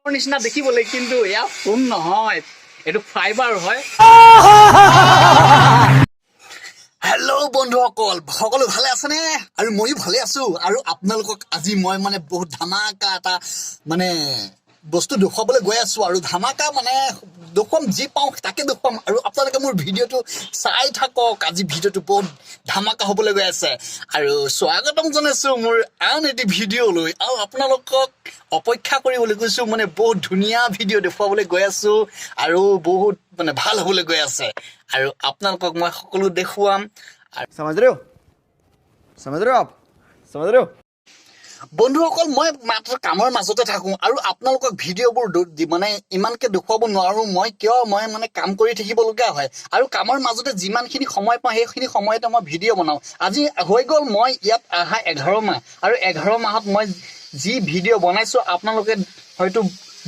নিচিনা দেখিবলৈ কিন্তু এয়া ফোন নহয়, এইটো ফাইবাৰ হয়। হেল্ল' বন্ধুসকল, সকলো ভালে আছেনে? আৰু ময়ো ভালে আছো। আৰু আপোনালোকক আজি মই বহুত ধামাকা এটা বস্তু দেখুৱাবলৈ গৈ আছো। আৰু ধামাকা দেখুৱাম, যি পাওঁ তাকে দেখুৱাম। আৰু আপোনালোকে মোৰ ভিডিঅ'টো চাই থাকক, আজি ভিডিঅ'টো বহুত ধামাকা হ'বলৈ গৈ আছে। আৰু স্বাগতম জনাইছো মোৰ আন এটি ভিডিঅ'লৈ। আৰু আপোনালোকক অপেক্ষা কৰিবলৈ কৈছো, বহুত ধুনীয়া ভিডিঅ' দেখুৱাবলৈ গৈ আছো। আৰু বহুত ভাল হ'বলৈ গৈ আছে। আৰু আপোনালোকক মই সকলো দেখুৱাম। समझ रहे हो आप समझ रहे हो। বন্ধুসকল, মই মাত্ৰ কামৰ মাজতে থাকোঁ আৰু আপোনালোকক ভিডিঅ'বোৰ ইমানকে দেখুৱাব নোৱাৰোঁ। মই কাম কৰি থাকিবলগীয়া হয়। আৰু কামৰ মাজতে যিমানখিনি সময় পাওঁ সেইখিনি সময়তে মই ভিডিঅ' বনাওঁ। আজি হৈ গ'ল মই ইয়াত অহা 11 মাহ। আৰু 11 মাহত মই যি ভিডিঅ' বনাইছোঁ আপোনালোকে হয়তো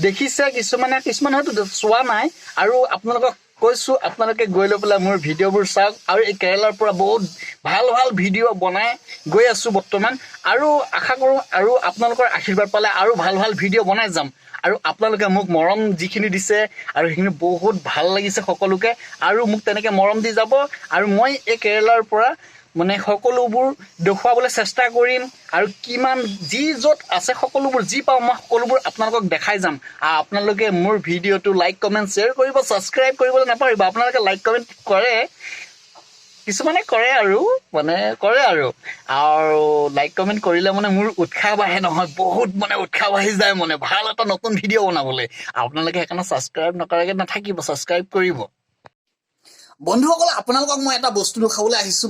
দেখিছে, কিছুমানে হয়তো চোৱা নাই। আৰু আপোনালোকক কৈছোঁ, আপোনালোকে গৈ লৈ পেলাই মোৰ ভিডিঅ'বোৰ চাওক। আৰু এই কেৰেলাৰ পৰা বহুত ভাল ভিডিঅ' বনাই গৈ আছোঁ বৰ্তমান। আৰু আশা কৰোঁ আৰু আপোনালোকৰ আশীৰ্বাদ পালে আৰু ভাল ভিডিঅ' বনাই যাম। আৰু আপোনালোকে মোক মৰম যিখিনি দিছে আৰু সেইখিনি বহুত ভাল লাগিছে সকলোকে। আৰু মোক তেনেকৈ মৰম দি যাব। আৰু মই এই কেৰেলাৰ পৰা সকলোবোৰ দেখুৱাবলৈ চেষ্টা কৰিম। আৰু কিমান যি য'ত আছে সকলোবোৰ যি পাওঁ মই সকলোবোৰ আপোনালোকক দেখাই যাম। আৰু আপোনালোকে মোৰ ভিডিঅ'টো লাইক কমেণ্ট শ্বেয়াৰ কৰিব, ছাবস্ক্ৰাইব কৰিবলৈ নাপাহৰিব। আপোনালোকে লাইক কমেণ্ট কৰে, কিছুমানে কৰে আৰু লাইক কমেণ্ট কৰিলে মোৰ উৎসাহ বাঢ়ে নহয়, বহুত উৎসাহ বাঢ়ি যায় ভাল এটা নতুন ভিডিঅ' বনাবলৈ। আপোনালোকে সেইকাৰণে ছাবস্ক্ৰাইব নকৰাকৈ নাথাকিব, ছাবস্ক্ৰাইব কৰিব। বন্ধুসকল, আপোনালোকক মই এটা বস্তু দেখুৱাবলৈ আহিছোঁ,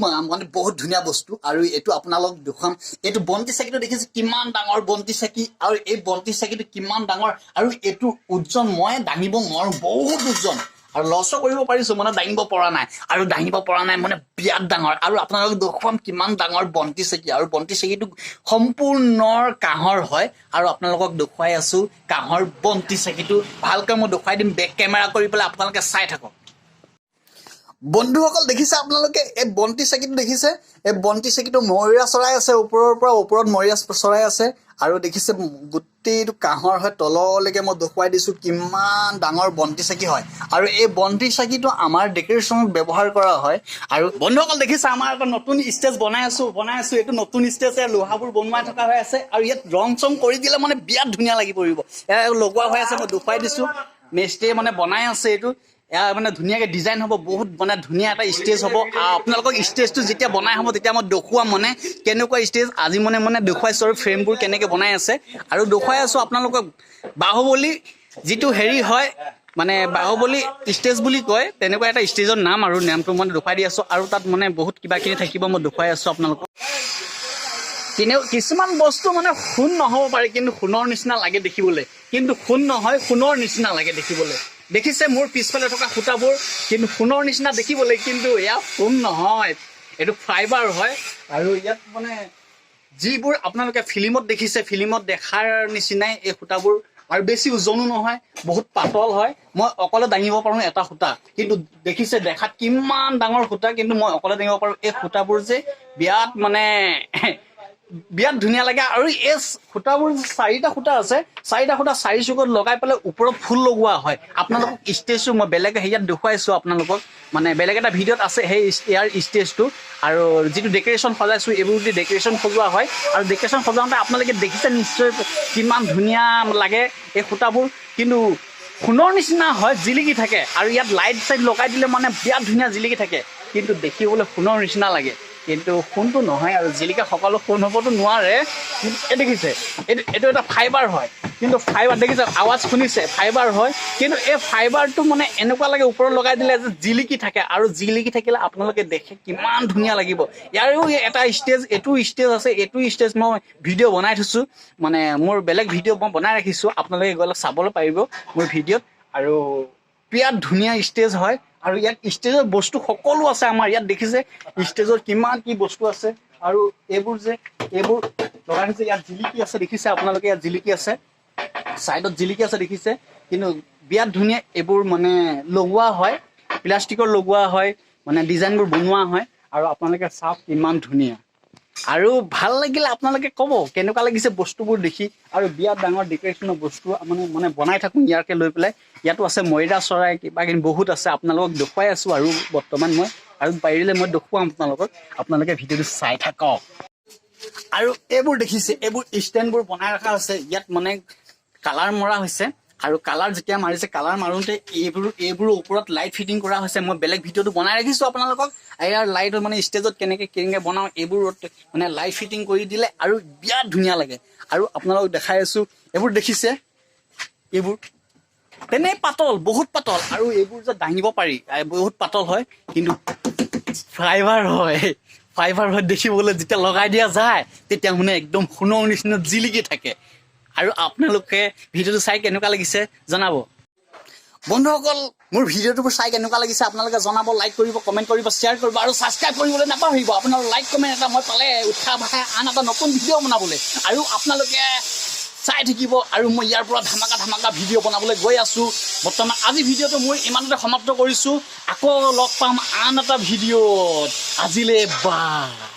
বহুত ধুনীয়া বস্তু। আৰু এইটো আপোনালোক দেখুৱাম। এইটো বন্তি চাকিটো দেখিছে, কিমান ডাঙৰ বন্তি চাকি। আৰু এই বন্তি চাকিটো কিমান ডাঙৰ, আৰু এইটো ওজন মই দাঙিব নোৱাৰোঁ, বহুত ওজন। আৰু লছো কৰিব পাৰিছোঁ, দাঙিব পৰা নাই। আৰু দাঙিব পৰা নাই বিৰাট ডাঙৰ। আৰু আপোনালোকক দেখুৱাম কিমান ডাঙৰ বন্তি চাকি। আৰু বন্তি চাকিটো সম্পূৰ্ণ কাঁহৰ হয়। আৰু আপোনালোকক দেখুৱাই আছোঁ কাঁহৰ বন্তি চাকিটো। ভালকৈ মই দেখুৱাই দিম, বেক কেমেৰা কৰি পেলাই আপোনালোকে চাই থাকক। বন্ধুসকল, দেখিছে আপোনালোকে এই বন্তি চাকিটো দেখিছে? এই বন্তি চাকিটো ময়ূৰা চৰাই আছে, ওপৰত ময়ূৰা চৰাই আছে। আৰু দেখিছে গোটেইটো কাঁহৰ হয়, তললৈকে মই দেখুৱাই দিছোঁ কিমান ডাঙৰ বন্তি চাকি হয়। আৰু এই বন্তি চাকিটো আমাৰ ডেকৰেশ্যনত ব্যৱহাৰ কৰা হয়। আৰু বন্ধুসকল, দেখিছে আমাৰ এটা নতুন ষ্টেজ বনাই আছোঁ। এইটো নতুন ষ্টেজ, লোহাবোৰ বনোৱাই থকা হৈ আছে। আৰু ইয়াত ৰং চং কৰি দিলে বিৰাট ধুনীয়া লাগি পৰিব। লগোৱা হৈ আছে, মই দেখুৱাই দিছোঁ। মিস্ত্ৰীয়ে বনাই আছে। এইটো ধুনীয়াকৈ ডিজাইন হ'ব, বহুত ধুনীয়া এটা ষ্টেজ হ'ব। আপোনালোকক ষ্টেজটো যেতিয়া বনাই হ'ব তেতিয়া মই দেখুৱাম কেনেকুৱা ষ্টেজ। আজি দেখুৱাইছোঁ আৰু ফ্ৰেমবোৰ কেনেকৈ বনাই আছে। আৰু দেখুৱাই আছোঁ আপোনালোকক বাহুবলী যিটো হয়, বাহুবলী ষ্টেজ বুলি কয়, তেনেকুৱা এটা ষ্টেজৰ নাম। আৰু নামটো দেখুৱাই দি আছোঁ। আৰু তাত বহুত কিবাকিবি থাকিব, মই দেখুৱাই আছোঁ আপোনালোকক। কিছুমান বস্তু সোণ নহ'ব পাৰে, কিন্তু সোণৰ নিচিনা লাগে দেখিবলৈ। কিন্তু সোণ নহয়, সোণৰ নিচিনা লাগে দেখিবলৈ। দেখিছে মোৰ পিছফালে থকা সূতাবোৰ, কিন্তু সোণৰ নিচিনা দেখিবলৈ, কিন্তু এয়া সোণ নহয়, এইটো ফাইবাৰ হয়। আৰু ইয়াত যিবোৰ আপোনালোকে ফিল্মত দেখিছে, ফিল্মত দেখাৰ নিচিনাই এই সূতাবোৰ। আৰু বেছি ওজনো নহয়, বহুত পাতল হয়। মই অকলে দাঙিব পাৰোঁ এটা সূতা, কিন্তু দেখিছে দেখাত কিমান ডাঙৰ সূতা, কিন্তু মই অকলে দাঙিব পাৰোঁ। এই সূতাবোৰ যে বিৰাট ধুনীয়া লাগে। আৰু এই সূতাবোৰ 4টা সূতা আছে, 4টা সূতা 4 চুকত লগাই পেলাই ওপৰত ফুল লগোৱা হয়। আপোনালোকক ষ্টেজটো মই বেলেগ হেৰিয়াত দেখুৱাইছোঁ। আপোনালোকক বেলেগ এটা ভিডিঅ'ত আছে সেই ইয়াৰ ষ্টেজটো। আৰু যিটো ডেকৰেশ্যন সজাইছোঁ, এইবোৰ যদি ডেকৰেশ্যন সজোৱা হয়। আৰু ডেকৰেশ্যন সজাওঁতে আপোনালোকে দেখিছে নিশ্চয় কিমান ধুনীয়া লাগে এই সূতাবোৰ। কিন্তু সোণৰ নিচিনা হয়, জিলিকি থাকে। আৰু ইয়াত লাইট চাইট লগাই দিলে বিৰাট ধুনীয়া জিলিকি থাকে, কিন্তু দেখিবলৈ সোণৰ নিচিনা লাগে। কিন্তু সোণটো নহয়, আৰু জিলিকা সকলো সোণ হ'বতো নোৱাৰে। এই দেখিছে, এইটো এটা ফাইবাৰ হয়। কিন্তু ফাইবাৰ দেখিছে, আৱাজ শুনিছে, ফাইবাৰ হয়। কিন্তু এই ফাইবাৰটো এনেকুৱা লাগে ওপৰত লগাই দিলে যে জিলিকি থাকে। আৰু জিলিকি থাকিলে আপোনালোকে দেখে কিমান ধুনীয়া লাগিব। ইয়াৰো এটা ষ্টেজ, এইটো ষ্টেজ আছে। এইটো ষ্টেজ মই ভিডিঅ' বনাই থৈছোঁ, মোৰ বেলেগ ভিডিঅ' মই বনাই ৰাখিছোঁ। আপোনালোকে গ'লে চাবলৈ পাৰিব মোৰ ভিডিঅ'ত। আৰু বিৰাট ধুনীয়া ষ্টেজ হয়। আৰু ইয়াত ষ্টেজৰ বস্তু সকলো আছে আমাৰ ইয়াত। দেখিছে ষ্টেজত কিমান কি বস্তু আছে। আৰু এইবোৰ লগাই থৈছে, ইয়াত জিলিকি আছে, দেখিছে আপোনালোকে, ইয়াত জিলিকি আছে, চাইডত জিলিকি আছে, দেখিছে। কিন্তু বিৰাট ধুনীয়া এইবোৰ লগোৱা হয়, প্লাষ্টিকৰ লগোৱা হয়, ডিজাইনবোৰ বনোৱা হয়। আৰু আপোনালোকে চাওক কিমান ধুনীয়া। আৰু ভাল লাগিলে আপোনালোকে ক'ব কেনেকুৱা লাগিছে বস্তুবোৰ দেখি আৰু বিয়াত ডাঙৰ ডেকৰেশ্যনৰ বস্তু মানে বনাই থাকোঁ ইয়াৰকে লৈ পেলাই ইয়াতো আছে ময়দা চৰাই কিবা কিবি বহুত আছে আপোনালোকক দেখুৱাই আছোঁ আৰু বৰ্তমান মই আৰু পাৰিলে মই দেখুৱাম আপোনালোকে ভিডিঅ'টো চাই থাকক আৰু এইবোৰ দেখিছে এইবোৰ ষ্টেণ্ডবোৰ বনাই ৰখা হৈছে ইয়াত মানে কালাৰ মৰা হৈছে আৰু কালাৰ যেতিয়া মাৰিছে কালাৰ মাৰোঁতে এইবোৰৰ ওপৰত লাইট ফিটিং কৰা হৈছে মই বেলেগ ভিডিঅ'টো বনাই ৰাখিছোঁ আপোনালোকক ইয়াৰ লাইট মানে ষ্টেজত কেনেকৈ বনাওঁ এইবোৰত মানে লাইট ফিটিং কৰি দিলে আৰু বিৰাট ধুনীয়া লাগে আৰু আপোনালোকক দেখাই আছোঁ এইবোৰ দেখিছে এইবোৰ তেনে পাতল বহুত পাতল আৰু এইবোৰ যে দাঙিব পাৰি বহুত পাতল হয় কিন্তু ফাইবাৰ হয় দেখিবলৈ যেতিয়া লগাই দিয়া যায় তেতিয়া মানে একদম সোণৰ নিচিনা জিলিকি থাকে আৰু আপোনালোকে ভিডিঅ'টো চাই কেনেকুৱা লাগিছে জনাব বন্ধুসকল মোৰ ভিডিঅ'টোবোৰ চাই কেনেকুৱা লাগিছে আপোনালোকে জনাব লাইক কৰিব কমেণ্ট কৰিব শ্বেয়াৰ কৰিব আৰু ছাবস্ক্ৰাইব কৰিবলৈ নাপাহৰিব আপোনালোকৰ লাইক কমেণ্ট এটা মই পালে উৎসাহ ভাষাই আন এটা নতুন ভিডিঅ' বনাবলৈ আৰু আপোনালোকে চাই থাকিব আৰু মই ইয়াৰ পৰা ধামাকা ভিডিঅ' বনাবলৈ গৈ আছোঁ বৰ্তমান আজি ভিডিঅ'টো মই ইমানতে সমাপ্ত কৰিছোঁ আকৌ লগ পাম আন এটা ভিডিঅ'ত আজিলৈ বাই